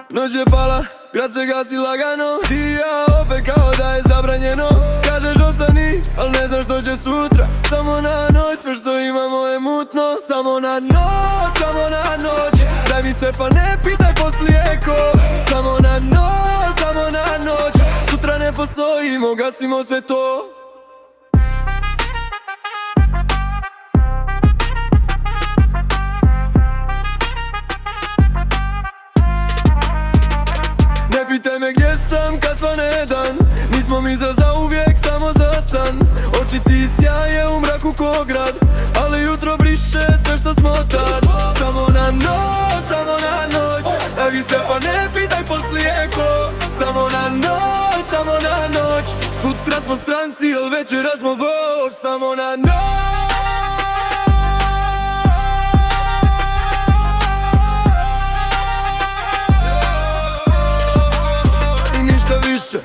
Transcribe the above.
Noć je pala, grad se gasi lagano. Ti i ja opet kao da je zabranjeno. Kažeš ostani, al ne znaš što će sutra. Samo na noć, sve što imamo je mutno. Samo na noć, samo na noć. Daj mi sve pa ne pitaj poslije ko. Samo na noć, samo na noć. Sutra ne postojimo, gasimo sve to. Ne pitaj me gdje sam kad svane dan. Nismo mi za zauvijek, samo za san. Oči ti sjaje u mraku ko grad, ali jutro briše sve što smo tad. Samo na noć, samo na noć. Daj mi se pa ne pitaj poslije ko. Samo na noć, samo na noć. Sutra smo stranci, al večera smo voz. Samo na noć. Ništa više,